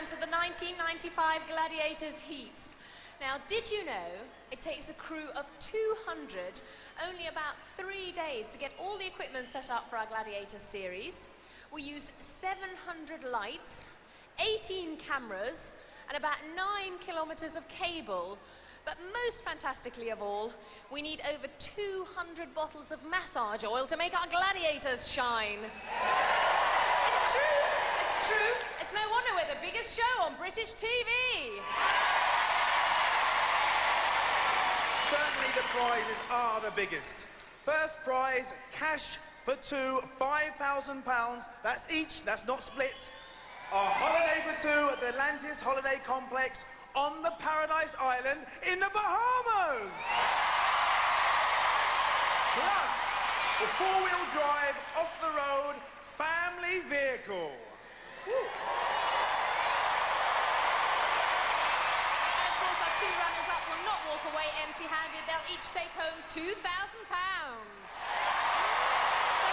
to the 1995 Gladiators heats. Now, did you know it takes a crew of 200 only about 3 days to get all the equipment set up for our Gladiators series? We use 700 lights, 18 cameras, and about 9 kilometers of cable. But most fantastically of all, we need over 200 bottles of massage oil to make our gladiators shine. It's true, it's true. It's no wonder we're the biggest show on British TV. Certainly the prizes are the biggest. First prize, cash for two, £5,000. That's each, that's not split. A holiday for two at the Atlantis Holiday Complex on the Paradise Island in the Bahamas. Plus, the four-wheel drive, off-the-road, family vehicle. Woo. And of course, our two runners-up will not walk away empty-handed. They'll each take home £2,000. So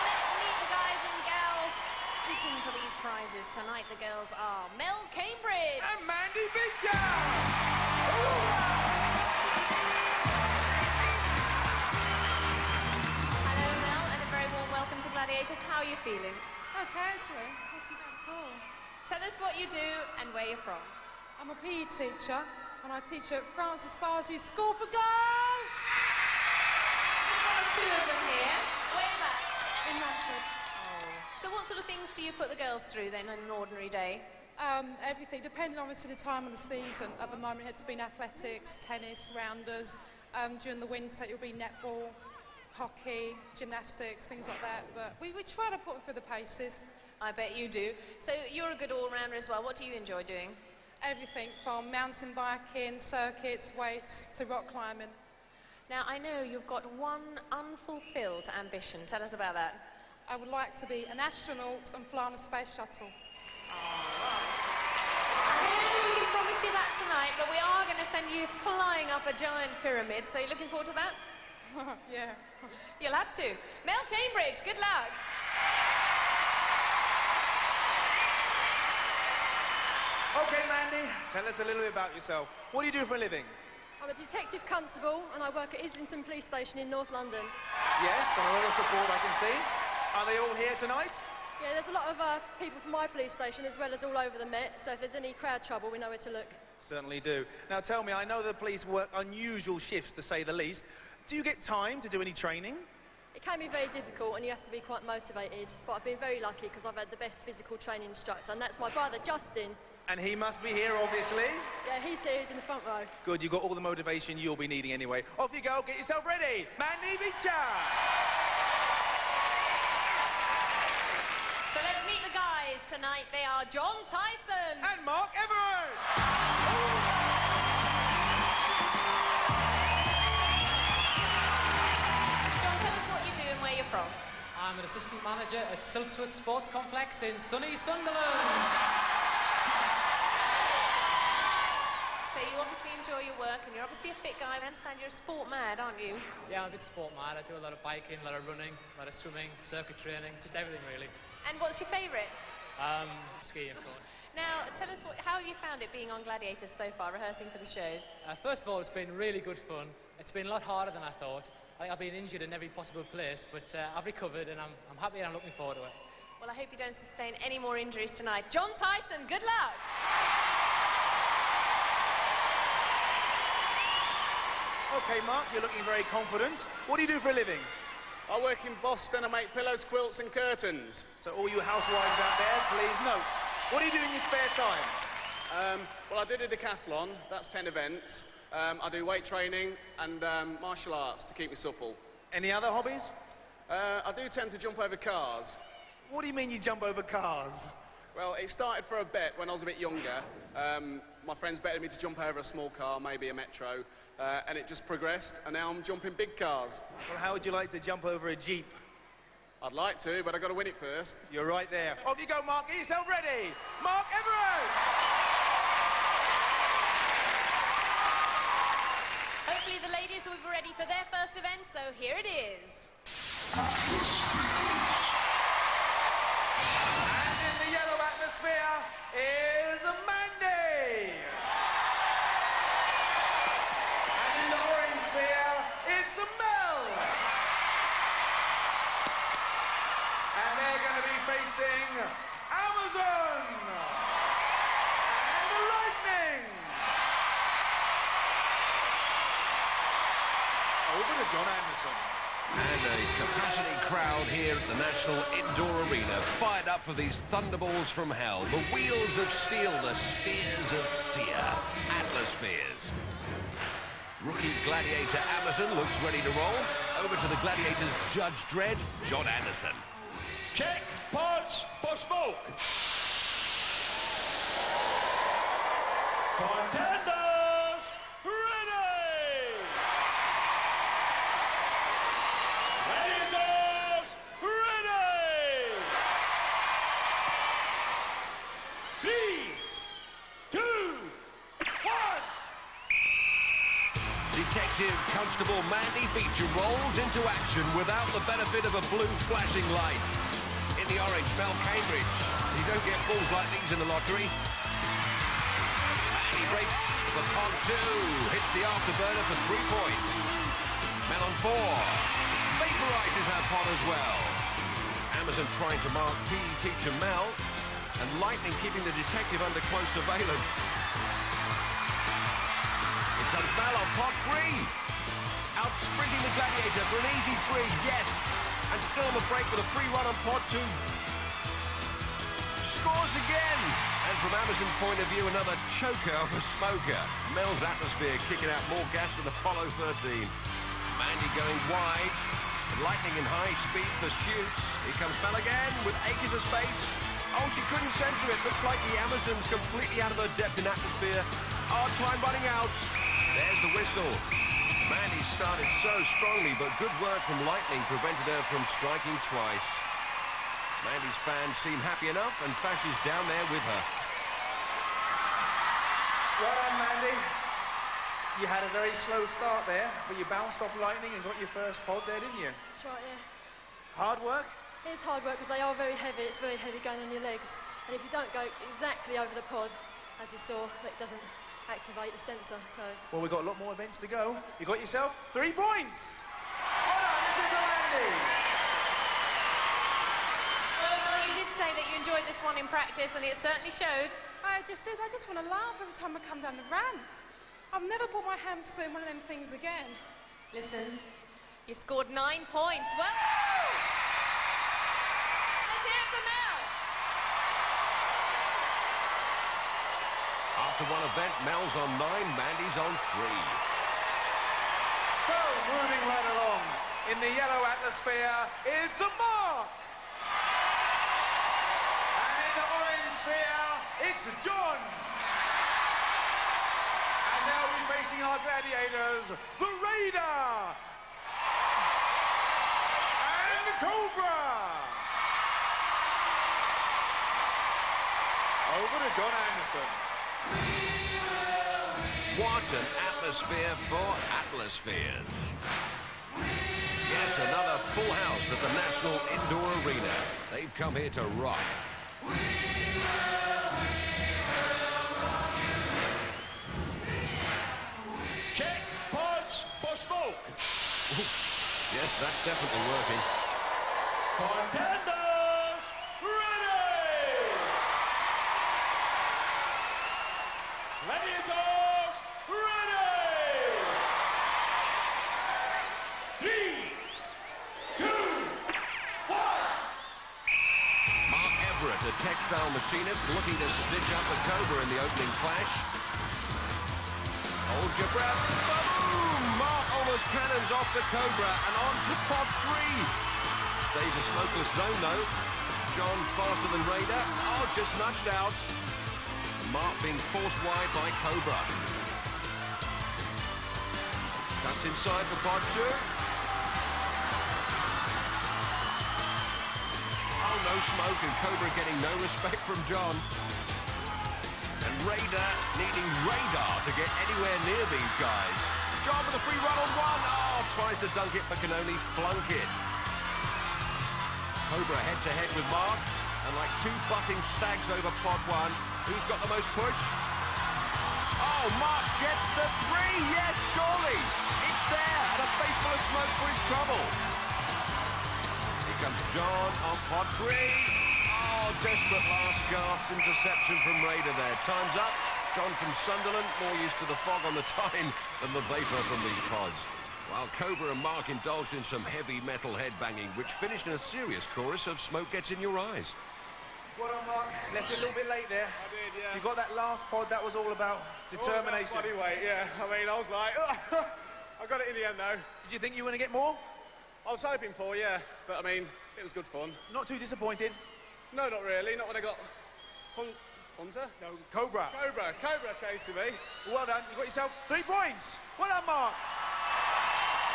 let's meet the guys and gals competing for these prizes. Tonight, the girls are Mel Cambridge and Mandy Beecher. Hello, Mel, and a very warm welcome to Gladiators. How are you feeling? Okay, actually, not too bad at all. Tell us what you do and where you're from. I'm a PE teacher, and I teach at Francis Barsley School for Girls. Just one or two of them here. Where's that? In Manford. So what sort of things do you put the girls through then on an ordinary day? Everything, depending obviously the time of the season. At the moment, it's been athletics, tennis, rounders. During the winter, it'll be netball, hockey, gymnastics, things like that. But we try to put them through the paces. I bet you do. So you're a good all-rounder as well. What do you enjoy doing? Everything from mountain biking, circuits, weights, to rock climbing. Now, I know you've got one unfulfilled ambition. Tell us about that. I would like to be an astronaut and fly on a space shuttle. I don't know if we can promise you that tonight, but we are going to send you flying up a giant pyramid. So you're looking forward to that? Yeah. You'll have to. Mel Cambridge, good luck. OK, Mandy, tell us a little bit about yourself. What do you do for a living? I'm a detective constable and I work at Islington Police Station in North London. Yes, and a lot of support I can see. Are they all here tonight? Yeah, there's a lot of people from my police station as well as all over the Met, so if there's any crowd trouble, we know where to look. Certainly do. Now tell me, I know the police work unusual shifts, to say the least. Do you get time to do any training? It can be very difficult and you have to be quite motivated, but I've been very lucky because I've had the best physical training instructor, and that's my brother, Justin. And he must be here, obviously. Yeah, he's here, he's in the front row. Good, you've got all the motivation you'll be needing anyway. Off you go, get yourself ready. Mandy Beecher! So let's meet the guys tonight. They are John Tyson and Mark Everitt. John, tell us what you do and where you're from. I'm an assistant manager at Silkswood Sports Complex in sunny Sunderland. So you obviously enjoy your work and you're obviously a fit guy. I understand you're a sport mad, aren't you? Yeah, I'm a bit sport mad. I do a lot of biking, a lot of running, a lot of swimming, circuit training, just everything really. And what's your favourite? Ski, of course. Now, tell us how have you found it being on Gladiators so far, rehearsing for the shows? First of all, it's been really good fun. It's been a lot harder than I thought. I think I've been injured in every possible place, but I've recovered and I'm happy and I'm looking forward to it. Well, I hope you don't sustain any more injuries tonight. John Tyson, good luck! OK, Mark, you're looking very confident. What do you do for a living? I work in Boston. I make pillows, quilts and curtains. So all you housewives out there, please note. What do you do in your spare time? Well, I did a decathlon. That's 10 events. I do weight training and martial arts to keep me supple. Any other hobbies? I do tend to jump over cars. What do you mean you jump over cars? Well, it started for a bet when I was a bit younger. My friends betted me to jump over a small car, maybe a Metro, and it just progressed, and now I'm jumping big cars. Well, how would you like to jump over a Jeep? I'd like to, but I've got to win it first. You're right there. Off you go, Mark. Get yourself ready. Mark Everitt! Hopefully the ladies will be ready for their first event, so here it is. And in the yellow atmosphere is Mandy! Over to John Anderson. And a capacity crowd here at the National Indoor Arena, fired up for these thunderballs from hell. The wheels of steel, the spears of fear. Atlas Spears. Rookie Gladiator Amazon looks ready to roll. Over to the Gladiators' Judge Dredd, John Anderson. Check pods for smoke. Contenders, ready! Gladiators, ready! 3, 2, 1. Detective Constable Mandy Beecher rolls into action without the benefit of a blue flashing light. In the orange, Mel Cambridge. You don't get balls like these in the lottery. Mandy breaks for pod 2. Hits the afterburner for 3 points. Mel on 4. Vaporizes her pod as well. Amazon trying to mark PE teacher Mel. And Lightning keeping the detective under close surveillance. Here comes Mel on pod 3. Out sprinting the Gladiator for an easy 3. Yes. And still on the break with a free run on pod 2. Scores again. And from Amazon's point of view, another choker of a smoker. Mel's atmosphere kicking out more gas than Apollo 13. Mandy going wide. Lightning in high speed pursuit. Here comes Mel again with acres of space. Oh, she couldn't centre it. Looks like the Amazon's completely out of her depth in atmosphere. Oh, time running out. There's the whistle. Mandy started so strongly, but good work from Lightning prevented her from striking twice. Mandy's fans seem happy enough, and Fash is down there with her. Well done, Mandy. You had a very slow start there, but you bounced off Lightning and got your first pod there, didn't you? That's right, yeah. Hard work? It's hard work because they are very heavy. It's very heavy going on your legs. And if you don't go exactly over the pod, as we saw, it doesn't activate the sensor. So. Well, we've got a lot more events to go. You got yourself 3 points. Well done, this is Mandy. Well, you did say that you enjoyed this one in practice, and it certainly showed. I just did. I just want to laugh every time I come down the ramp. I've never put my hamster in one of them things again. Listen, you scored 9 points. Well, let's hear it for Mel. After one event, Mel's on 9, Mandy's on 3. So, moving right along, in the yellow atmosphere, it's a Mark. And in the orange sphere, it's John. And they'll be facing our gladiators, the Raider. And Cobra. Over to John Anderson. What an atmosphere for Atmospheres. Yes, another full house at the National Indoor Arena. They've come here to rock. Check pods for smoke. Yes, that's definitely working. Contenders, ready! Gladiators, ready! 3, 2, 1. Mark Everitt, a textile machinist, looking to stitch up a Cobra in the opening clash. Hold your breath. Boom! Mark almost cannons off the Cobra and on to pod 3. Stays a smokeless zone, though. John faster than Raider. Oh, just nudged out. Mark being forced wide by Cobra. Cuts inside for pod 2. Oh, no smoke, and Cobra getting no respect from John. And Raider needing radar to get anywhere near these guys. John with a free run on 1. Oh, tries to dunk it, but can only flunk it. Cobra head-to-head with Mark, and like 2 butting stags over pod 1. Who's got the most push? Oh, Mark gets the 3. Yes, surely. It's there, and a face full of smoke for his trouble. Here comes John on pod 3. Oh, desperate last gasp interception from Raider there. Time's up. John from Sunderland, more used to the fog on the time than the vapour from these pods. While Cobra and Mark indulged in some heavy metal headbanging, which finished in a serious chorus of Smoke Gets in Your Eyes. Well done, Mark. Left it a little bit late there. I did, yeah. You got that last pod, that was all about determination. Body weight, yeah. I mean, I was like, I got it in the end, though. Did you think you were going to get more? I was hoping for, yeah. But, I mean, it was good fun. Not too disappointed? No, not really. Not when I got Hunter? No, Cobra. Cobra chasing me. Well done. You got yourself 3 points. Well done, Mark.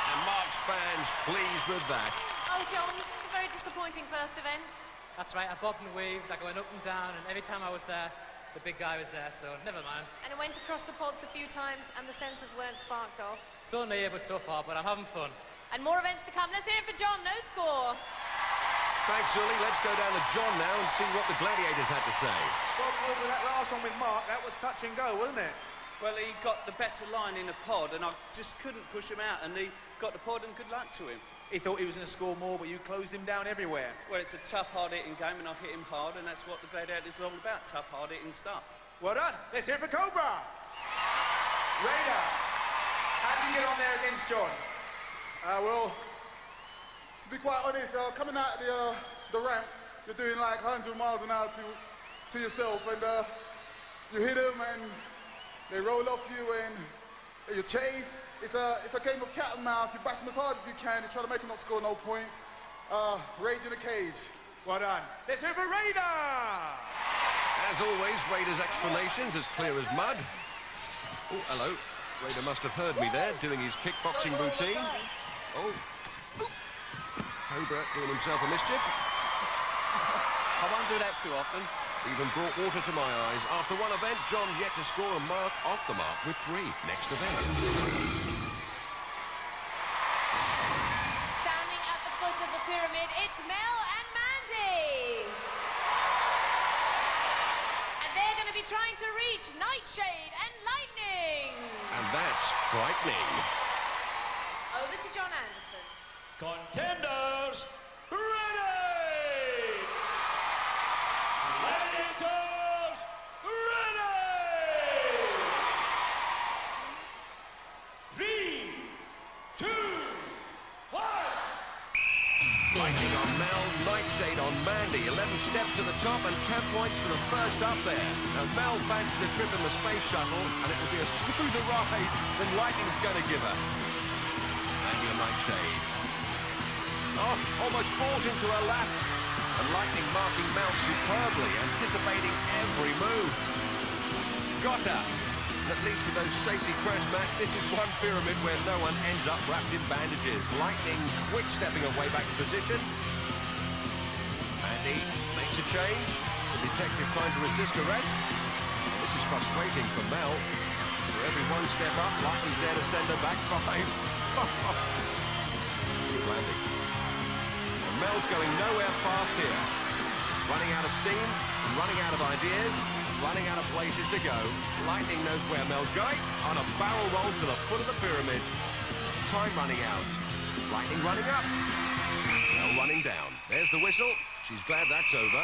And Mark's fans pleased with that. Oh, John, a very disappointing first event. That's right, I bobbed and weaved, I went up and down, and every time I was there, the big guy was there, so never mind. And it went across the pods a few times, and the sensors weren't sparked off. So near, but so far, but I'm having fun. And more events to come. Let's hear it for John. No score. Thanks, Uli. Let's go down to John now and see what the Gladiators had to say. Well, over that last one with Mark, that was touch and go, wasn't it? Well, he got the better line in the pod, and I just couldn't push him out, and he got the pod, and good luck to him. He thought he was going to score more, but you closed him down everywhere. Well, it's a tough, hard-hitting game, and I hit him hard, and that's what the Gladiators are all about, tough, hard-hitting stuff. Well done. Let's hear it for Cobra. Raider, how did you get on there against John? Well, to be quite honest, coming out of the ramps, you're doing like 100 miles an hour to yourself, and you hit them, and they roll off you, and you chase. It's a game of cat and mouse. You bash them as hard as you can. You try to make them not score no points. Rage in the cage. Well done. Let's hear it for Raider. As always, Raider's explanations as clear as mud. Oh, hello. Raider must have heard me there, doing his kickboxing routine. Oh. Cobra doing himself a mischief. I won't do that too often. Even brought water to my eyes. After one event, John yet to score, and Mark off the mark with 3. Next event. Standing at the foot of the pyramid, it's Mel and Mandy. And they're going to be trying to reach Nightshade and Lightning. And that's frightening. Over to John Anderson. Contenders, ready! Gladiators, ready! 3, 2, 1. Lightning on Mel, Nightshade on Mandy. 11 steps to the top and 10 points for the first up there. Now Mel fancies a trip in the space shuttle, and it will be a smoother ride than Lightning's going to give her. Mandy and Nightshade. Oh, almost falls into her lap. And Lightning marking Mel superbly, anticipating every move. Got her. At least with those safety crash mats, this is one pyramid where no one ends up wrapped in bandages. Lightning quick stepping her way back to position. Mandy makes a change. The detective trying to resist arrest. And this is frustrating for Mel. For every one step up, Lightning's there to send her back 5. Good landing. And Mel's going nowhere fast here. Running out of steam, and running out of ideas, running out of places to go. Lightning knows where Mel's going. On a barrel roll to the foot of the pyramid. Time running out. Lightning running up. Mel running down. There's the whistle. She's glad that's over.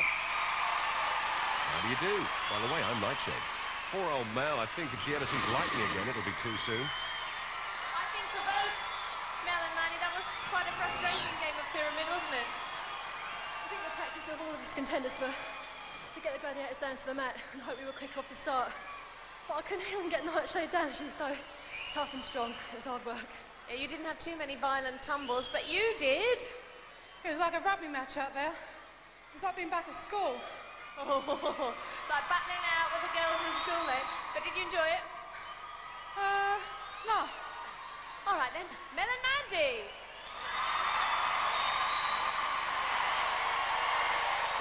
How do you do? By the way, I'm Nightshade. Poor old Mel. I think if she ever sees Lightning again, it'll be too soon. I think for both Mel and Mandy, that was quite a frustrating game of pyramid, wasn't it? I think the tactics of all of us contenders were to get the Gladiators down to the mat and hope we were quick off the start. But I couldn't even get Nightshade down. She's so tough and strong. It was hard work. Yeah, you didn't have too many violent tumbles, but you did. It was like a rugby match out there. It was like being back at school. Oh, like battling out with the girls in school then. But did you enjoy it? No. All right then, Mel and Mandy.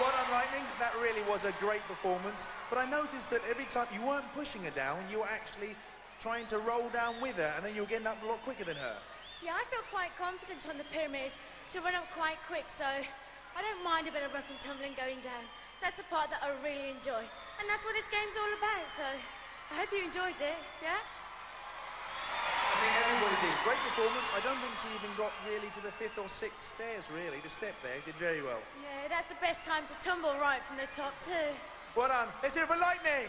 Well done, Lightning. That really was a great performance. But I noticed that every time you weren't pushing her down, you were actually trying to roll down with her, and then you were getting up a lot quicker than her. Yeah, I feel quite confident on the pyramids to run up quite quick, so I don't mind a bit of rough and tumbling going down. That's the part that I really enjoy. And that's what this game's all about, so I hope you enjoyed it, yeah? I think everybody did. Great performance. I don't think she even got really to the 5th or 6th stairs, really. The step there did very well. Yeah, that's the best time to tumble right from the top, too. Well done. Let's hear it for Lightning.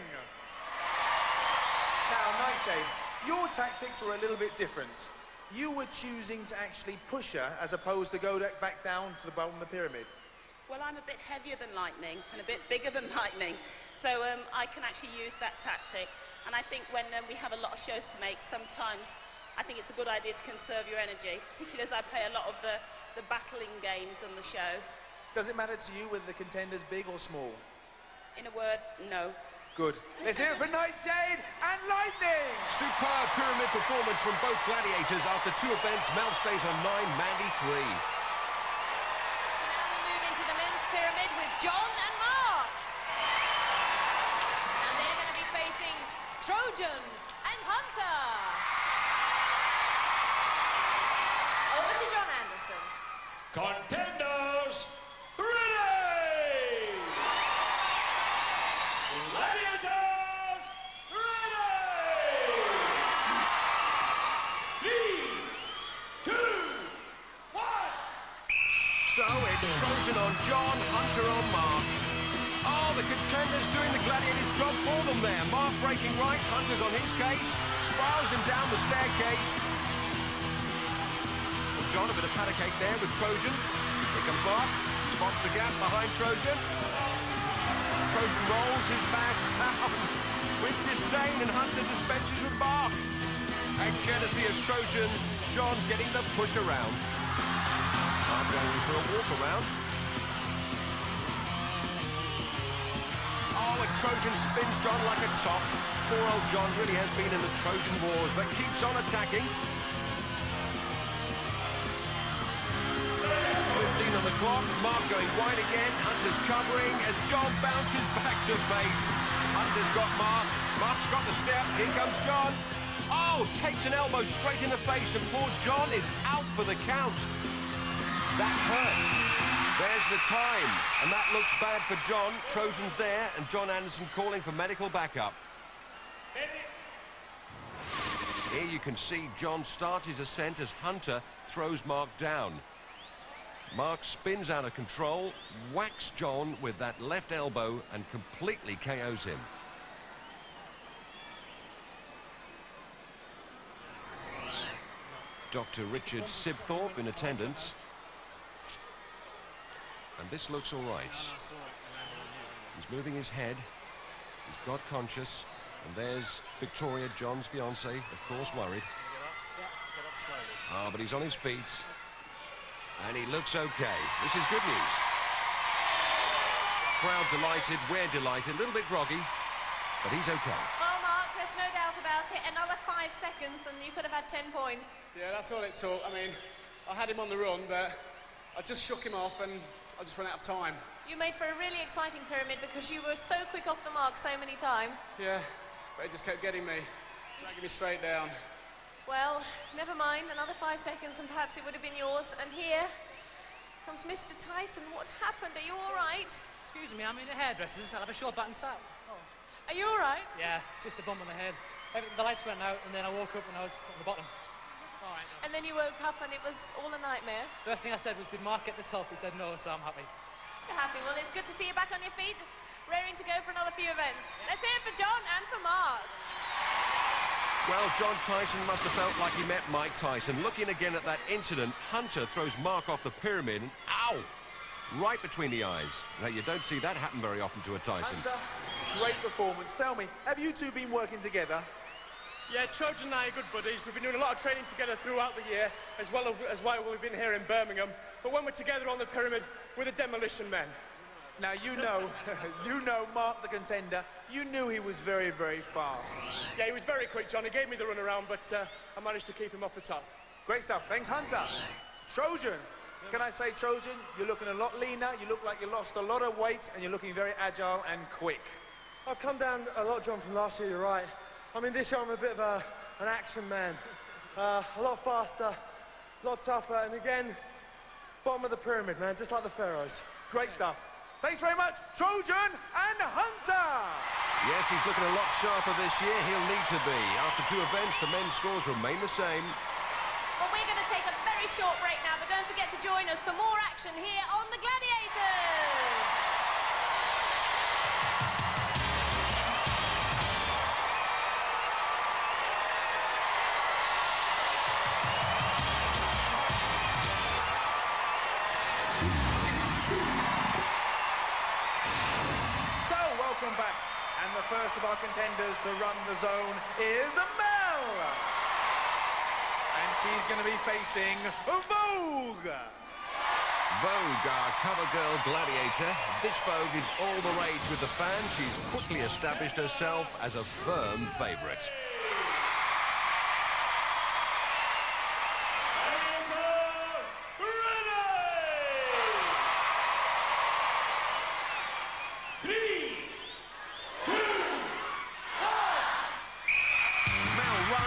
Now, Nightshade, your tactics were a little bit different. you were choosing to actually push her as opposed to go back down to the bottom of the pyramid? Well, I'm a bit heavier than Lightning and a bit bigger than Lightning, so I can actually use that tactic. And I think when we have a lot of shows to make, sometimes I think it's a good idea to conserve your energy, particularly as I play a lot of the battling games on the show. Does it matter to you whether the contender's big or small? In a word, no. Good. Let's hear it for Nightshade and Lightning! Superb pyramid performance from both gladiators. After 2 events, Mel stays on 9, Mandy 3. Pyramid with John and Mark. And they're going to be facing Trojan and Hunter. Over to John Anderson. Contenders, ready! Gladiators, ready! 3, 2, 1. So it's Trojan on John, Hunter on Mark. Oh, the contenders doing the gladiator's job for them there. Mark breaking right, Hunter's on his case, spirals him down the staircase. Well, John, a bit of pat cake there with Trojan. Here comes Mark, spots the gap behind Trojan. Trojan rolls his back down with disdain, and Hunter dispenses with Mark. And courtesy of Trojan, John getting the push around. I'm going for a walk around. Oh, and Trojan spins John like a top. Poor old John really has been in the Trojan Wars, but keeps on attacking. 15 on the clock. Mark going wide again. Hunter's covering as John bounces back to face. Hunter's got Mark. Mark's got the step. Here comes John. Oh, takes an elbow straight in the face, and poor John is out for the count. That hurts. There's the time, and that looks bad for John. Trojan's there, and John Anderson calling for medical backup. Here you can see John start his ascent as Hunter throws Mark down. Mark spins out of control, whacks John with that left elbow, and completely KOs him. Dr. Richard Sibthorpe in attendance. And this looks all right. He's moving his head. He's got conscious. And there's Victoria, John's fiancée, of course worried. Ah, but he's on his feet. And he looks okay. This is good news. Crowd delighted, we're delighted. A little bit groggy, but he's okay. Well, Mark, there's no doubt about it. Another 5 seconds and you could have had 10 points. Yeah, that's all it took. I mean, I had him on the run, but I just shook him off and I just ran out of time. You made for a really exciting pyramid because you were so quick off the mark so many times. Yeah, but it just kept getting me, dragging me straight down. Well, never mind, another 5 seconds and perhaps it would have been yours. And here comes Mr. Tyson. What happened? Are you all right? Excuse me, I'm in a hairdresser's. I'll have a short button sat. Oh. Are you all right? Yeah, just a bump on the head. The lights went out and then I woke up and I was on the bottom. All right, no. And then you woke up and it was all a nightmare? First thing I said was, did Mark get the top? He said no, so I'm happy. You're happy. Well, it's good to see you back on your feet, raring to go for another few events. Let's hear it for John and for Mark. Well, John Tyson must have felt like he met Mike Tyson. Looking again at that incident, Hunter throws Mark off the pyramid and ow! Right between the eyes. Now, you don't see that happen very often to a Tyson. Hunter, great performance. Tell me, have you two been working together? Yeah, Trojan and I are good buddies. We've been doing a lot of training together throughout the year, as well as while we've been here in Birmingham. But when we're together on the pyramid, we're the demolition men. Now, you know Mark the contender. You knew he was very, very fast. Yeah, he was very quick, John. He gave me the run around, but I managed to keep him off the top. Great stuff. Thanks, Hunter. Trojan. Can I say, Trojan, you're looking a lot leaner. You look like you lost a lot of weight, and you're looking very agile and quick. I've come down a lot, John, from last year, you're right. I mean, this year I'm a bit of an action man. A lot faster, a lot tougher, and again, bottom of the pyramid, man, just like the Pharaohs. Great stuff. Thanks very much, Trojan and Hunter. Yes, he's looking a lot sharper this year. He'll need to be. After 2 events, the men's scores remain the same. Well, we're going to take a very short break now, but don't forget to join us for more action here on the Gladiators. So, welcome back. And the first of our contenders to run the zone is Mel. And she's going to be facing Vogue. Vogue, our cover girl gladiator. This Vogue is all the rage with the fans. She's quickly established herself as a firm favourite.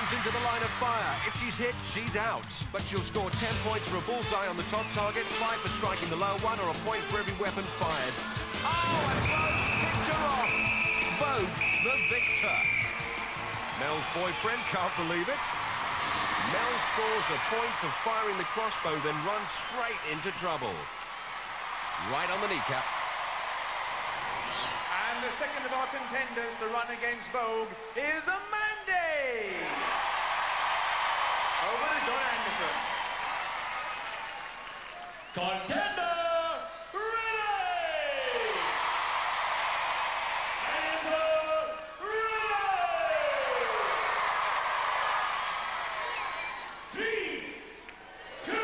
Into the line of fire. If she's hit, she's out. But she'll score 10 points for a bullseye on the top target, 5 for striking the low one, or a point for every weapon fired. Oh, and Vogue's picked her off. Vogue, the victor. Mel's boyfriend can't believe it. Mel scores a point for firing the crossbow, then runs straight into trouble. Right on the kneecap. And the second of our contenders to run against Vogue is Mandy. Over to John Anderson. Contender, ready! And ready! 3, 2, 1.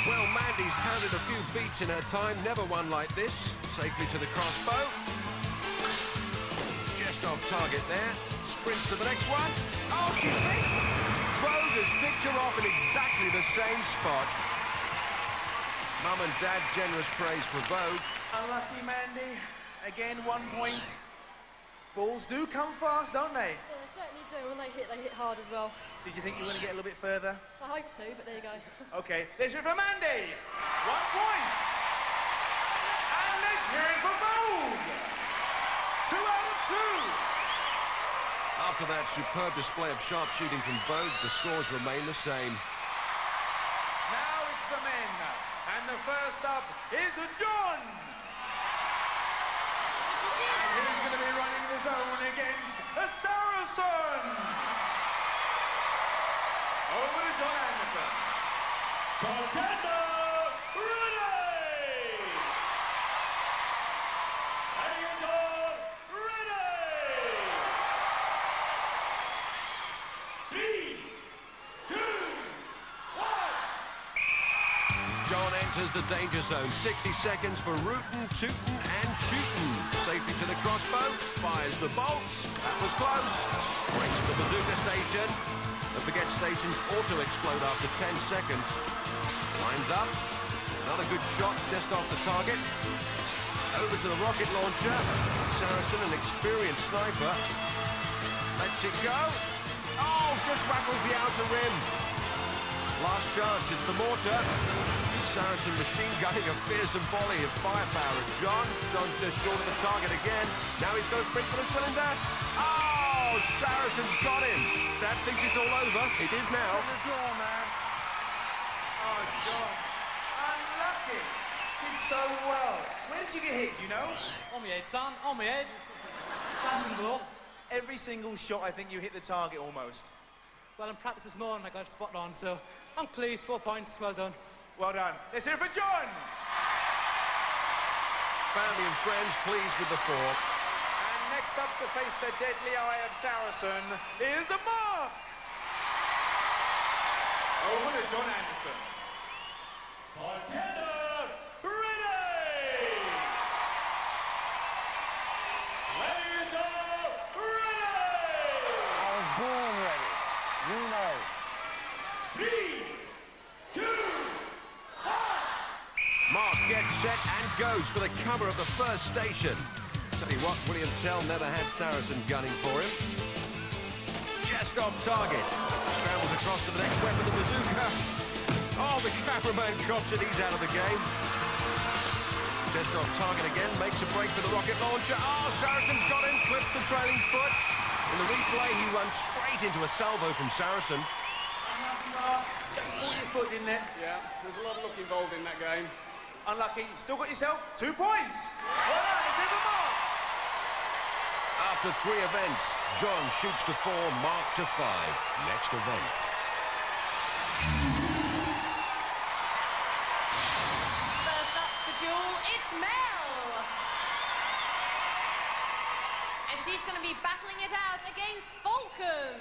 Well, Mandy's pounded a few beats in her time, never one like this. Safely to the crossbow. Just off target there. Sprints to the next one. Oh, she's hit! Vogue has picked her off in exactly the same spot. Mum and Dad, generous praise for Vogue. Unlucky Mandy. Again, 1 point. Balls do come fast, don't they? Yeah, they certainly do. When they hit hard as well. Did you think you were going to get a little bit further? I hope to, but there you go. Okay, let's hear it for Mandy. 1 point. And let's hear it for Vogue. 2 out of 2. After that superb display of sharpshooting from Vogue, the scores remain the same. Now it's the men. And the first up is John. And he's going to be running the zone against a Saracen. Over to John Anderson. Contender, ready! Gladiator, ready! 3, 2, 1. John enters the danger zone. 60 seconds for rootin', tootin' and shootin'. Safely to the crossbow. Fires the bolts. That was close. Breaks the bazooka station. Don't forget stations auto-explode after 10 seconds. Lines up. Another good shot just off the target. Over to the rocket launcher. Saracen, an experienced sniper. Lets it go. Oh, just rattles the outer rim. Last chance, it's the mortar. Saracen machine gunning a fearsome volley of firepower at John. John's just short of the target again. Now he's going to sprint for the cylinder. Oh, Saracen's got him. Dad thinks it's all over. It is now. Draw, man. Oh, John. Unlucky. Did so well. Where did you get hit, do you know? On my head, son. On my head. Dancing ball. Every single shot, I think you hit the target almost. Well, in practice this morning, I got a spot on, so I'm pleased. 4 points. Well done. Well done. Let's hear it for John. Family and friends pleased with the 4. And next up to face the deadly eye of Saracen is Mark. Over to John Anderson. Contender, ready! Gladiator, ready! I was born ready. You know. 3, 2, 1. Mark gets set and goes for the cover of the first station. Tell you what, William Tell never had Saracen gunning for him. Just off target. Scrambles across to the next weapon, the bazooka. Oh, the cameraman cops it, he's out of the game. Just off target again, makes a break for the rocket launcher. Oh, Saracen's got him, clips the trailing foot. In the replay, he runs straight into a salvo from Saracen. Unlucky, Mark. Just caught your foot, didn't it? Yeah, there's a lot of luck involved in that game. Unlucky. Still got yourself 2 points. Well done. Let's hear for Mark. After 3 events, John shoots to 4, Mark to 5. Next event. it's Mel. And she's going to be battling it out against Falcon.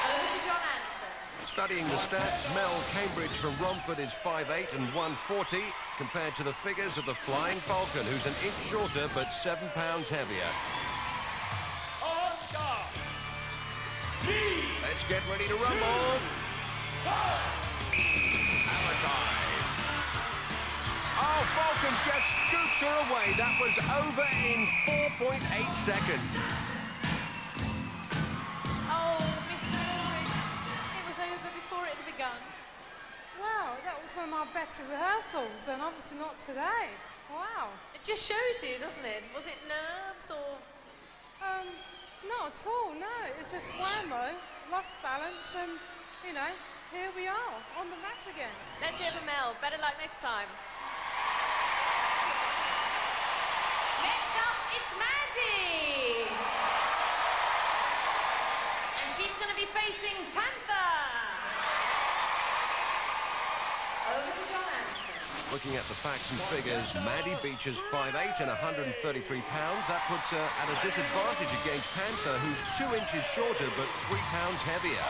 Over to John Anderson. Studying the stats, Mel Cambridge from Romford is 5'8" and 140, compared to the figures of the Flying Falcon, who's an inch shorter but 7 pounds heavier. Let's get ready to rumble. Hammer time. Oh, Falcon just scoops her away. That was over in 4.8 seconds. Oh, Miss Cambridge, it was over before it had begun. Wow, that was one of my better rehearsals, and obviously not today. Wow. It just shows you, doesn't it? Was it nerves or...? Not at all, no. It was just whammo, lost balance, and, you know, here we are, on the mat again. Let's hear from Mel. Better luck next time. Next up, it's Mandy. And she's going to be facing Panther. Over to John Anderson. Looking at the facts and figures, Mandy Beecher's 5'8" and 133 pounds. That puts her at a disadvantage against Panther, who's 2 inches shorter but 3 pounds heavier.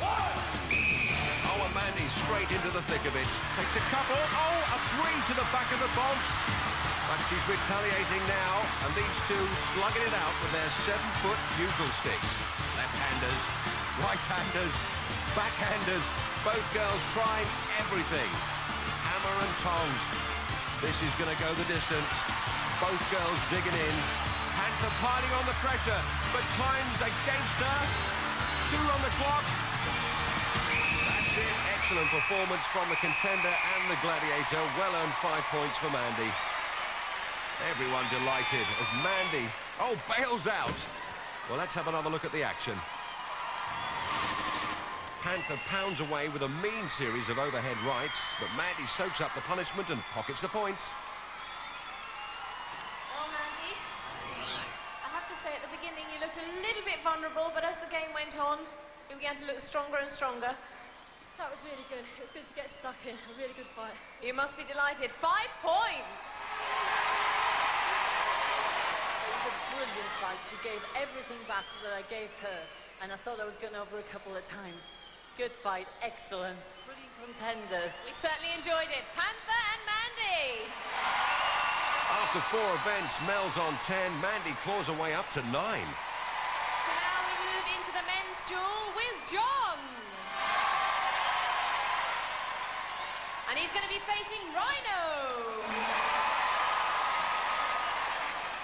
Oh, and Mandy straight into the thick of it. Takes a couple. Oh, a 3 to the back of the box. But she's retaliating now, and these two slugging it out with their 7-foot pugil sticks. Left-handers, right-handers, backhanders, both girls trying everything. Hammer and tongs. This is going to go the distance. Both girls digging in. Panther piling on the pressure, but time's against her. 2 on the clock. That's it. Excellent performance from the contender and the gladiator. Well-earned 5 points for Mandy. Everyone delighted as Mandy, bails out. Well, let's have another look at the action. Panther pounds away with a mean series of overhead rights, but Mandy soaks up the punishment and pockets the points. Well, Mandy, I have to say at the beginning you looked a little bit vulnerable, but as the game went on, you began to look stronger and stronger. That was really good. It was good to get stuck in. A really good fight. You must be delighted. 5 points! It was a brilliant fight. She gave everything back that I gave her, and I thought I was going over a couple of times. Good fight, excellent, brilliant contenders. We certainly enjoyed it. Panther and Mandy! After 4 events, Mel's on 10, Mandy claws her way up to 9. So now we move into the men's duel with John. And he's going to be facing Rhino.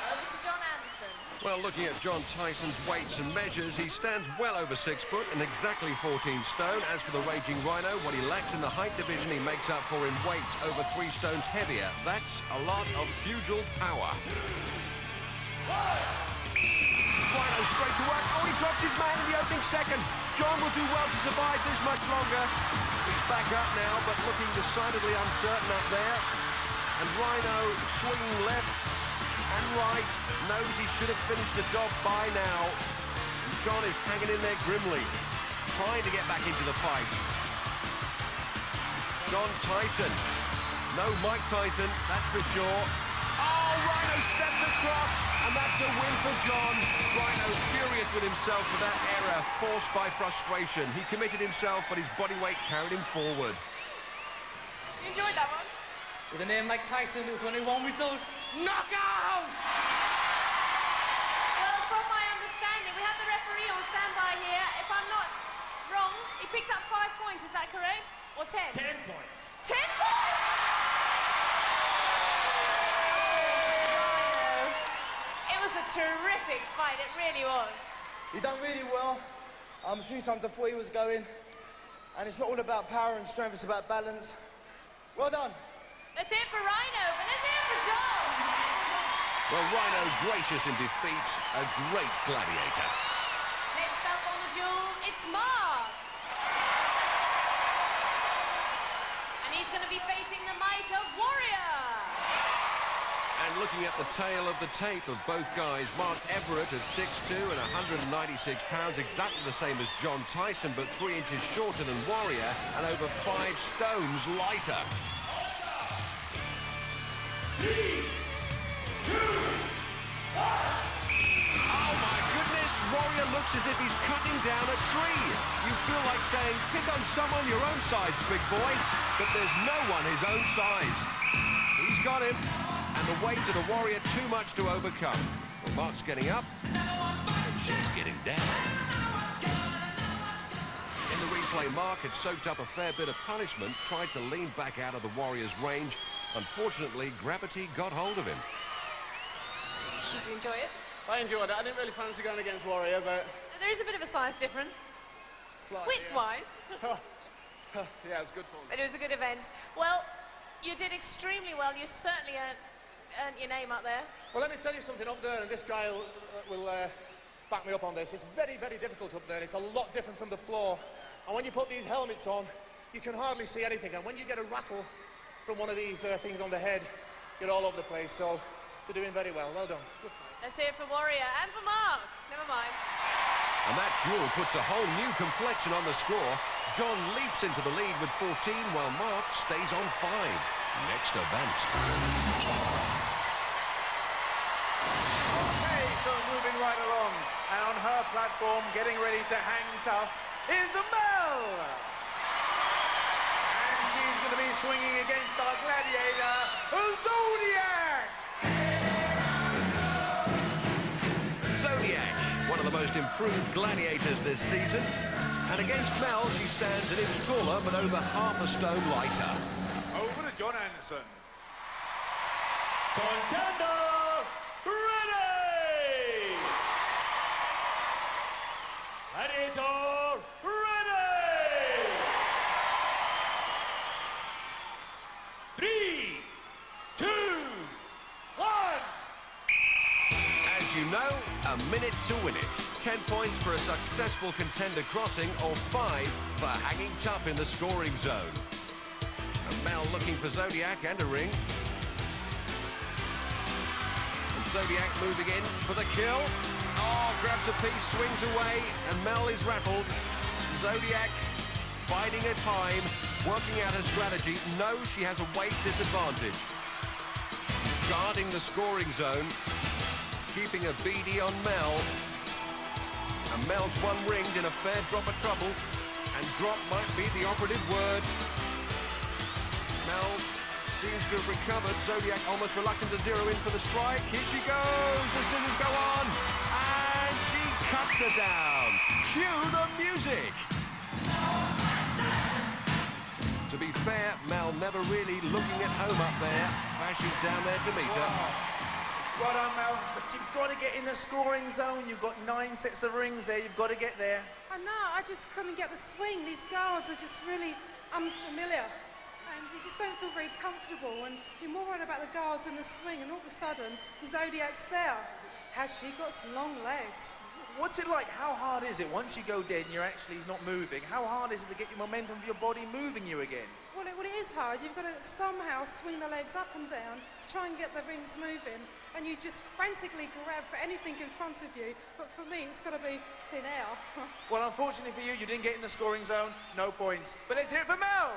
Over to John Anderson. Well, looking at John Tyson's weights and measures, he stands well over 6 foot and exactly 14 stone. As for the raging Rhino, what he lacks in the height division, he makes up for in weight, over 3 stones heavier. That's a lot of pugil power. Rhino straight to work. Oh, he drops his man in the opening second. John will do well to survive this much longer. He's back up now, but looking decidedly uncertain up there. And Rhino swinging left and right, knows he should have finished the job by now. And John is hanging in there grimly, trying to get back into the fight. John Tyson. No Mike Tyson, that's for sure. Oh, Rhino stepped across, and that's a win for John. Rhino furious with himself for that error, forced by frustration. He committed himself, but his body weight carried him forward. You enjoyed that one? With a name like Tyson, there was only one result. Knockout! Well, from my understanding, we have the referee on standby here. If I'm not wrong, he picked up 5 points, is that correct? Or 10? 10 points. 10 points! It was a terrific fight, it really was. He done really well. A few times I thought he was going. And it's not all about power and strength, it's about balance. Well done. Let's hear it for Rhino, but let's hear it for John. Well, Rhino gracious in defeat, a great gladiator. Next up on the duel, it's Mark. And he's going to be facing the might of Warrior. And looking at the tail of the tape of both guys, Mark Everitt at 6'2" and 196 pounds, exactly the same as John Tyson, but 3 inches shorter than Warrior and over 5 stones lighter. 3, 2, 1. Oh my goodness, Warrior looks as if he's cutting down a tree. You feel like saying, pick on someone your own size, big boy, but there's no one his own size. He's got him. And the weight of the Warrior too much to overcome. Well, Mark's getting up, and she's getting down. In the replay, Mark had soaked up a fair bit of punishment, tried to lean back out of the Warrior's range. Unfortunately, gravity got hold of him. Did you enjoy it? I enjoyed it. I didn't really fancy going against Warrior, but... There is a bit of a size difference. Slightly, width-wise. Yeah, it's good fun. But it was a good event. Well, you did extremely well. You certainly earned your name up there. Well, let me tell you something up there, and this guy will back me up on this. It's very, very difficult up there. It's a lot different from the floor. And when you put these helmets on, you can hardly see anything. And when you get a rattle from one of these things on the head, you're all over the place. So you're doing very well. Well done. Good fight. Let's hear it for Warrior and for Mark. Never mind. And that duel puts a whole new complexion on the score. John leaps into the lead with 14, while Mark stays on 5. Next event. Okay, so moving right along. And on her platform, getting ready to hang tough, is Mel. And she's going to be swinging against our gladiator, Zodiac. Zodiac, one of the most improved gladiators this season. And against Mel, she stands an inch taller, but over half a stone lighter. Over to John Anderson. Contender, ready! Gladiator, ready! 3, 2, 1. As you know, a minute to win it. 10 points for a successful contender crossing, or 5 for hanging tough in the scoring zone. And Mel looking for Zodiac and a ring. And Zodiac moving in for the kill. Oh, grabs a piece, swings away, and Mel is rattled. Zodiac biding her time, working out her strategy, knows she has a weight disadvantage. Guarding the scoring zone, keeping a beady on Mel. And Mel's one ringed in a fair drop of trouble, and drop might be the operative word. Mel seems to have recovered. Zodiac almost reluctant to zero in for the strike. Here she goes. The scissors go on, and she cuts her down. Cue the music. To be fair, Mel never really looking at home up there. Flashes down there to meet her. Well done, Mel, but you've got to get in the scoring zone. You've got 9 sets of rings there. You've got to get there. I know, I just couldn't get the swing. These guards are just really unfamiliar. And you just don't feel very comfortable. And you're more worried about the guards and the swing. And all of a sudden, Zodiac's there. Has she got some long legs? What's it like? How hard is it once you go dead and you're actually not moving? How hard is it to get your momentum of your body moving you again? Well, it is hard. You've got to somehow swing the legs up and down, try and get the rings moving, and you just frantically grab for anything in front of you. But for me, it's got to be thin air. Well, unfortunately for you, you didn't get in the scoring zone. No points. But let's hear it for Mel.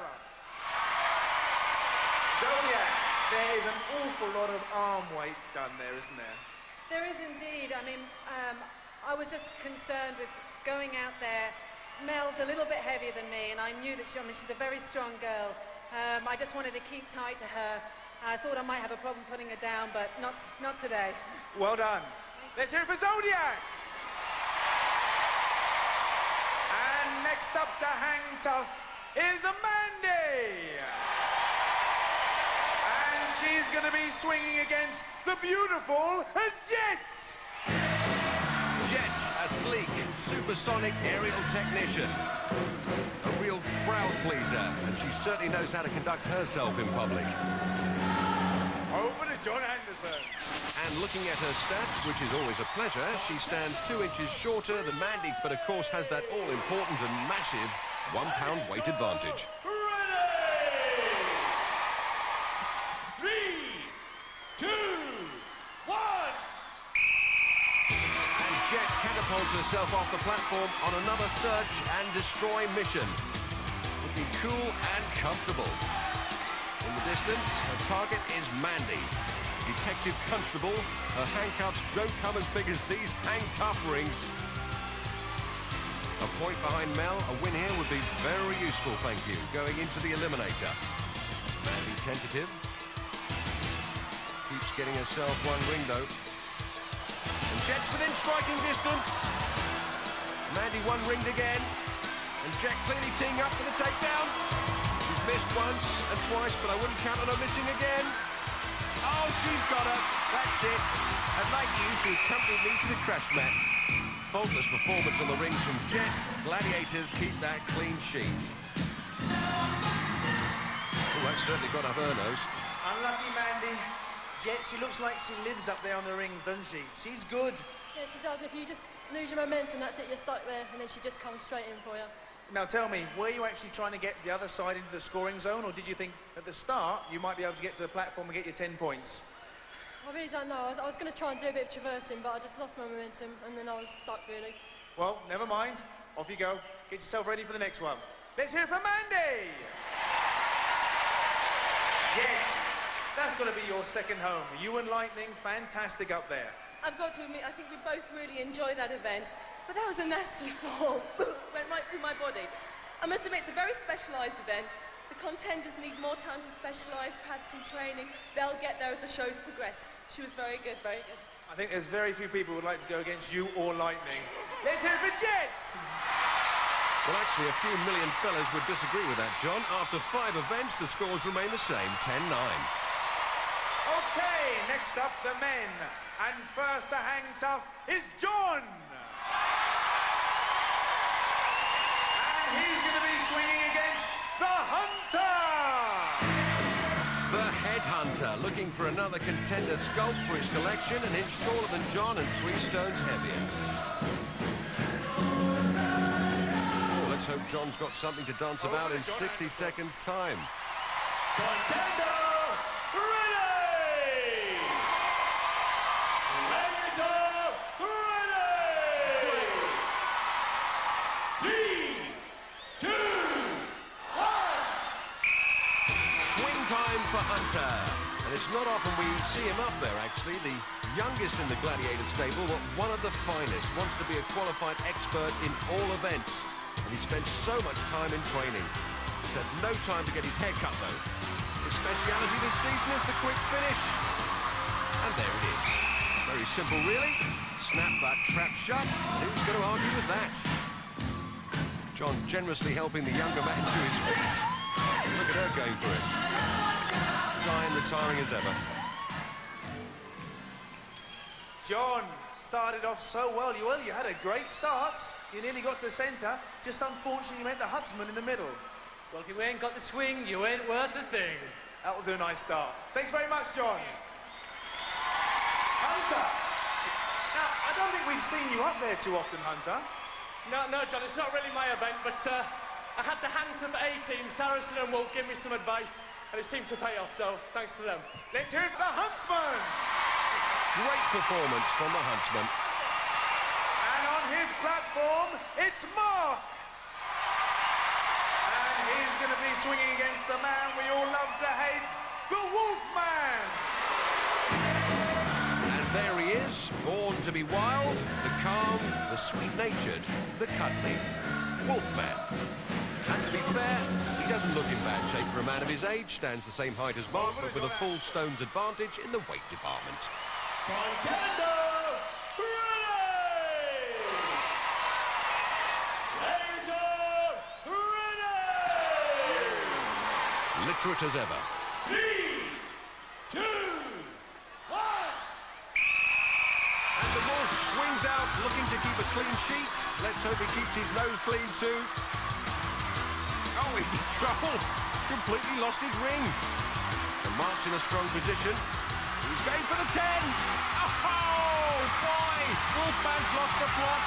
Zodiac, there is an awful lot of arm weight done there, isn't there? There is indeed. I mean, I was just concerned with going out there. Mel's a little bit heavier than me, and I knew that she's a very strong girl. I just wanted to keep tight to her. I thought I might have a problem putting her down, but not today. Well done. Let's hear it for Zodiac. And next up to hang tough is Mandy. And she's going to be swinging against the beautiful Jet. Jet, a sleek, supersonic aerial technician. A real crowd pleaser, and she certainly knows how to conduct herself in public. Over to John Anderson. And looking at her stats, which is always a pleasure, she stands 2 inches shorter than Mandy, but of course has that all-important and massive 1 pound weight advantage. Ready! 3, 2, Jet catapults herself off the platform on another search and destroy mission. Looking cool and comfortable. In the distance, her target is Mandy. Detective Constable, her handcuffs don't come as big as these hang-tough rings. A point behind Mel, a win here would be very useful, thank you, going into the Eliminator. Mandy tentative. Keeps getting herself one ring, though. And Jet's within striking distance. Mandy one ringed again. And Jet clearly teeing up for the takedown. She's missed once and twice, but I wouldn't count on her missing again. Oh, she's got her. That's it. I'd like you to accompany me to the crash mat. Faultless performance on the rings from Jet. Gladiators keep that clean sheet. Oh, that's certainly got up her nose. Unlucky Mandy. Jet, she looks like she lives up there on the rings, doesn't she? She's good. Yeah, she does. And if you just lose your momentum, that's it. You're stuck there, and then she just comes straight in for you. Now tell me, were you actually trying to get the other side into the scoring zone, or did you think at the start you might be able to get to the platform and get your 10 points? I really don't know. I was going to try and do a bit of traversing, but I just lost my momentum, and then I was stuck, really. Well, never mind. Off you go. Get yourself ready for the next one. Let's hear it from Mandy! Jet, that's going to be your second home. You and Lightning, fantastic up there. I've got to admit, I think we both really enjoyed that event, but that was a nasty fall. Went right through my body. I must admit, it's a very specialised event. The contenders need more time to specialise, practice and training. They'll get there as the shows progress. She was very good, very good. I think there's very few people who would like to go against you or Lightning. Let's hear it for Jet! Well, actually, a few million fellas would disagree with that, John. After 5 events, the scores remain the same, 10-9. Okay, next up, the men. And first to hang tough is John. And he's going to be swinging against the Hunter. The Headhunter, looking for another contender sculpt for his collection, an inch taller than John and 3 stones heavier. Oh, let's hope John's got something to dance about in 60 seconds' time. Contender ready! Eliminator ready! 3, 2, 1. Swing time for Hunter. And it's not often we see him up there, actually. The youngest in the Gladiator stable, but one of the finest. Wants to be a qualified expert in all events. And he spends so much time in training. He's had no time to get his hair cut, though. His speciality this season is the quick finish. And there it is. Very simple, really. Snap that trap shut. Who's going to argue with that? John generously helping the younger man to his feet. Look at her going for it. Flying, retiring as ever. John started off so well. You had a great start. You nearly got to the centre. Just unfortunately, you met the huntsman in the middle. Well, if you ain't got the swing, you ain't worth a thing. That'll do a nice start. Thanks very much, John. Hunter. Now, I don't think we've seen you up there too often, Hunter. No, John, it's not really my event, but I had the hang-tough A-team, Saracen and Wolf, give me some advice, and it seemed to pay off, so thanks to them. Let's hear it for the Huntsman! Great performance from the Huntsman. And on his platform, it's Mark! And he's going to be swinging against the man we all love to hate, the Wolfman! And there he is, born to be wild, the calm, the sweet-natured, the cuddly Wolfman. And to be fair, he doesn't look in bad shape for a man of his age, stands the same height as Mark, but with a full stone's advantage in the weight department. Contender ready! Eliminator ready! Literate as ever. 3, 2, 1. And the Wolf swings out, looking to keep a clean sheet. Let's hope he keeps his nose clean too. Oh, he's in trouble. Completely lost his ring. And Mark's in a strong position. He's going for the 10. Oh, boy. Wolfman's lost the plot.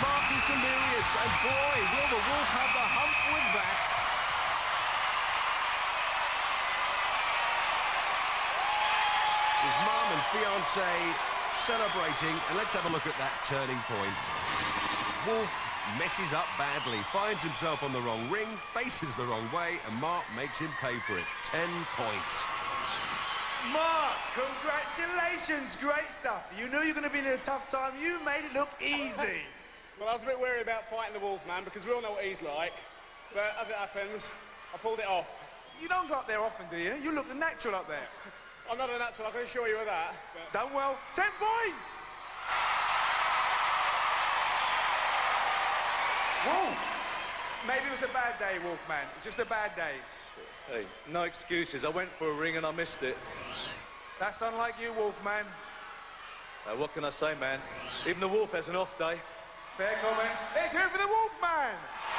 Mark is delirious. And boy, will the Wolf have the hump with that. His mum and fiancé celebrating, and let's have a look at that turning point. Wolf messes up badly, finds himself on the wrong ring, faces the wrong way, and Mark makes him pay for it. 10 points. Mark, congratulations, great stuff. You knew you were going to be in a tough time. You made it look easy. Well, I was a bit wary about fighting the wolf man because we all know what he's like. But as it happens, I pulled it off. You don't go up there often, do you? You look natural up there. I'm not a natural, I can assure you of that. But... Done well. 10 points! Wolf! Maybe it was a bad day, Wolfman. Just a bad day. Hey, no excuses. I went for a ring and I missed it. That's unlike you, Wolfman. What can I say, man? Even the wolf has an off day. Fair comment. Let's hear it for the Wolfman!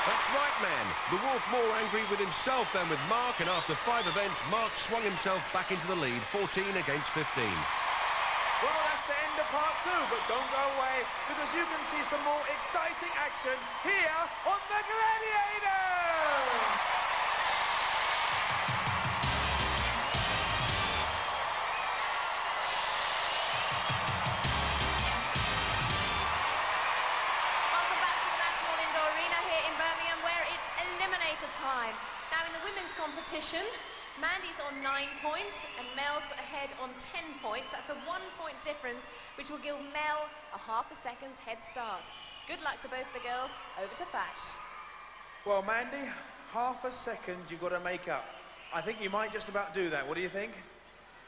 That's right, man. The Wolf more angry with himself than with Mark, and after 5 events, Mark swung himself back into the lead, 14 against 15. Well, that's the end of part 2, but don't go away, because you can see some more exciting action here on the Gladiators! Time. Now in the women's competition, Mandy's on 9 points and Mel's ahead on 10 points. That's a 1-point difference, which will give Mel a half a second's head start. Good luck to both the girls. Over to Fash. Well, Mandy, half a second you've got to make up. I think you might just about do that. What do you think?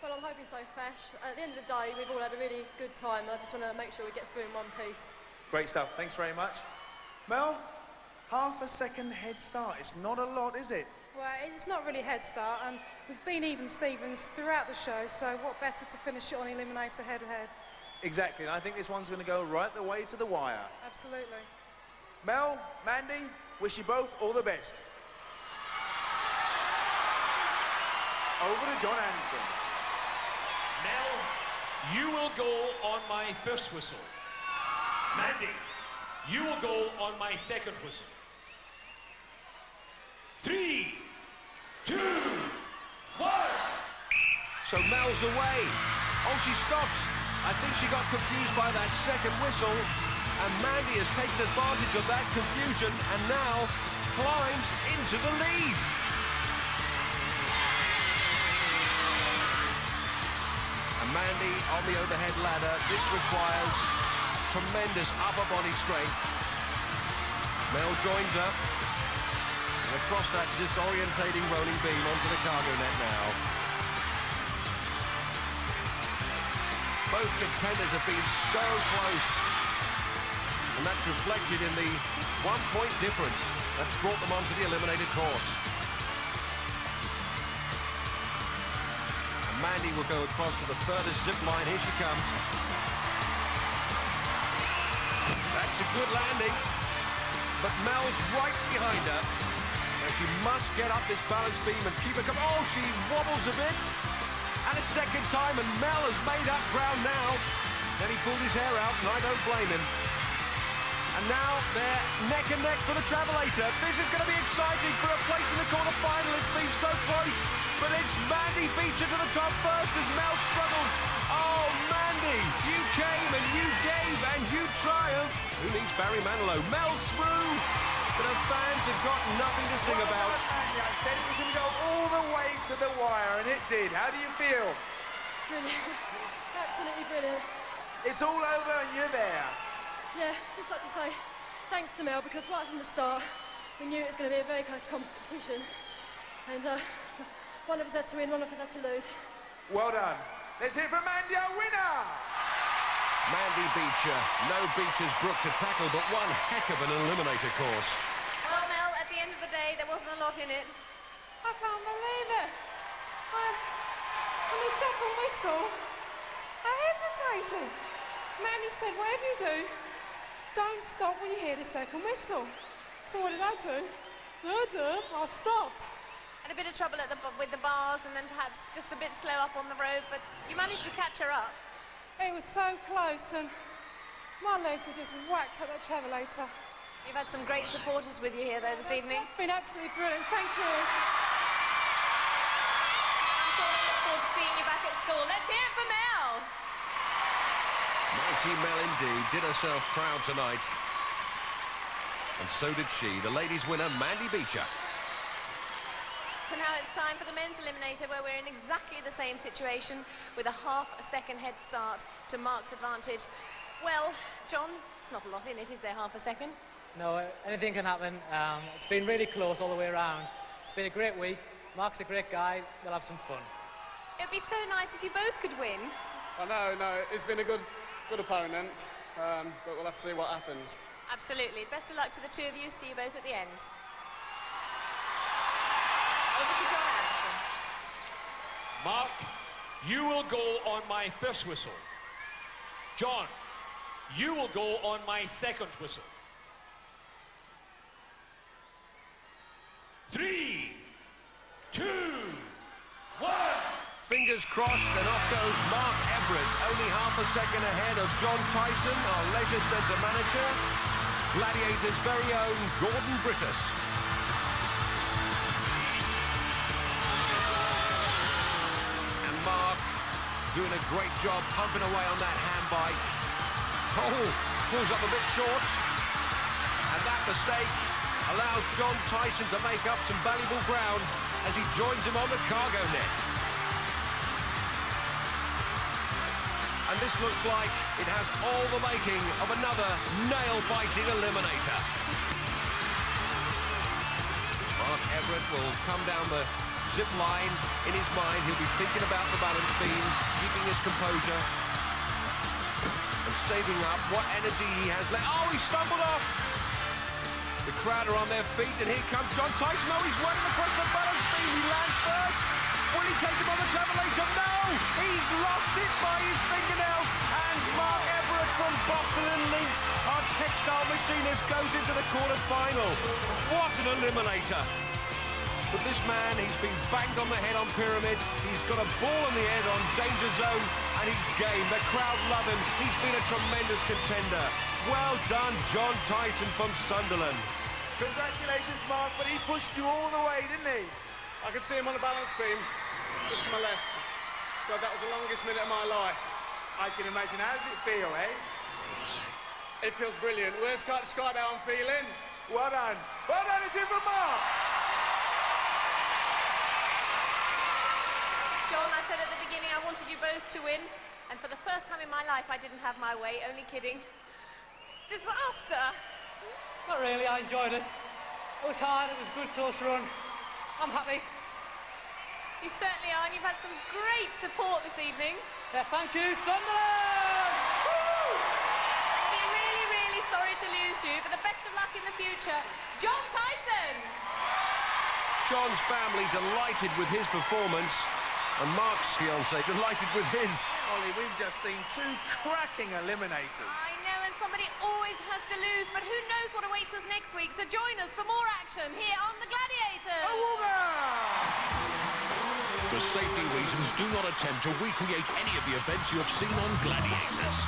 Well, I'm hoping so, Fash. At the end of the day, we've all had a really good time. I just want to make sure we get through in one piece. Great stuff. Thanks very much. Mel? Half a second head start. It's not a lot, is it? Well, it's not really a head start, and we've been even Stevens throughout the show, so what better to finish it on Eliminator head-to-head? Exactly, and I think this one's going to go right the way to the wire. Absolutely. Mel, Mandy, wish you both all the best. Over to John Anderson. Mel, you will go on my first whistle. Mandy, you will go on my second whistle. 3, 2, 1. So Mel's away. Oh, she stopped. I think she got confused by that second whistle, and Mandy has taken advantage of that confusion and now climbs into the lead. And Mandy on the overhead ladder. This requires tremendous upper body strength. Mel joins her. And across that disorientating rolling beam onto the cargo net now. Both contenders have been so close. And that's reflected in the 1-point difference that's brought them onto the eliminated course. And Mandy will go across to the furthest zip line. Here she comes. That's a good landing. But Mel's right behind her. Now she must get up this balance beam and keep it going. Oh, she wobbles a bit. And a second time, and Mel has made up ground now. Then he pulled his hair out, and I don't blame him. And now they're neck and neck for the Travelator. This is going to be exciting for a place in the quarter-final. It's been so close, but it's Mandy Beecher to the top first as Mel struggles. Oh, Mandy, you came and you gave and you triumphed. Who needs Barry Manilow? Mel's through, but her fans have got nothing to sing about. Mandy, I said it was going to go all the way to the wire, and it did. How do you feel? Brilliant. Absolutely brilliant. It's all over and you're there. Yeah, just like to say thanks to Mel, because right from the start we knew it was going to be a very close competition, and one of us had to win, one of us had to lose. Well done. Let's hear from Mandy, our winner. Mandy Beecher, no Beecher's Brook to tackle, but one heck of an eliminator course. Well, Mel, at the end of the day, there wasn't a lot in it. I can't believe it. On the second whistle, I hesitated. Mandy said, whatever you do, don't stop when you hear the second whistle. So what did I do? I stopped. Had a bit of trouble with the bars, and then perhaps just a bit slow up on the road, but you managed to catch her up. It was so close, and my legs are just whacked at that Travelator. You've had some great supporters with you here, though, this evening. They've been absolutely brilliant. Thank you. I'm sure we look forward to seeing you back at school. Let's hear it for Mel. Mighty Mel indeed did herself proud tonight. And so did she, the ladies' winner, Mandy Beecher. So now it's time for the men's eliminator, where we're in exactly the same situation with a half-a-second head start to Mark's advantage. Well, John, it's not a lot in it, is there, half a second? No, anything can happen. It's been really close all the way around. It's been a great week. Mark's a great guy. We'll have some fun. It would be so nice if you both could win. I know, no, it's been a good opponent, but we'll have to see what happens. Absolutely. Best of luck to the two of you. See you both at the end. Over to John Anderson. Mark, you will go on my first whistle. John, you will go on my second whistle. 3, 2, 1. Fingers crossed, and off goes Mark Everitt, only half a second ahead of John Tyson, our leisure centre manager. Gladiators' very own Gordon Brittus. And Mark doing a great job pumping away on that hand bike. Oh, pulls up a bit short. And that mistake allows John Tyson to make up some valuable ground as he joins him on the cargo net. And this looks like it has all the making of another nail-biting eliminator. Mark Everitt will come down the zip line. In his mind, he'll be thinking about the balance beam, keeping his composure, and saving up what energy he has left. Oh, he stumbled off! The crowd are on their feet, and here comes John Tyson. Oh, he's running across the balance beam. He lands first. Will he take him on the travelator? No! He's lost it by his fingernails. And Mark Everitt from Boston and Links, our textile machinist, goes into the quarter-final. What an eliminator. But this man, he's been banged on the head on Pyramid. He's got a ball in the head on Danger Zone, and he's game. The crowd love him. He's been a tremendous contender. Well done, John Tyson from Sunderland. Congratulations, Mark, but he pushed you all the way, didn't he? I could see him on the balance beam, just to my left. God, that was the longest minute of my life. I can imagine. How does it feel, eh? It feels brilliant. Words can't describe how I'm feeling. Well done. Well done, it's in for Mark. John, I said at the beginning I wanted you both to win, and for the first time in my life I didn't have my way. Only kidding. Disaster. Not really, I enjoyed it. It was hard, it was a good close run. I'm happy. You certainly are, and you've had some great support this evening. Yeah, thank you, Sunderland! Woo! I'd be really, really sorry to lose you, but the best of luck in the future. John Tyson! John's family delighted with his performance, and Mark's fiancée delighted with his. Ollie, we've just seen two cracking eliminators. I know, and somebody always has to lose, but who knows what awaits us next week, so join us for more action here on The Gladiators. For safety reasons, do not attempt to recreate any of the events you have seen on Gladiators.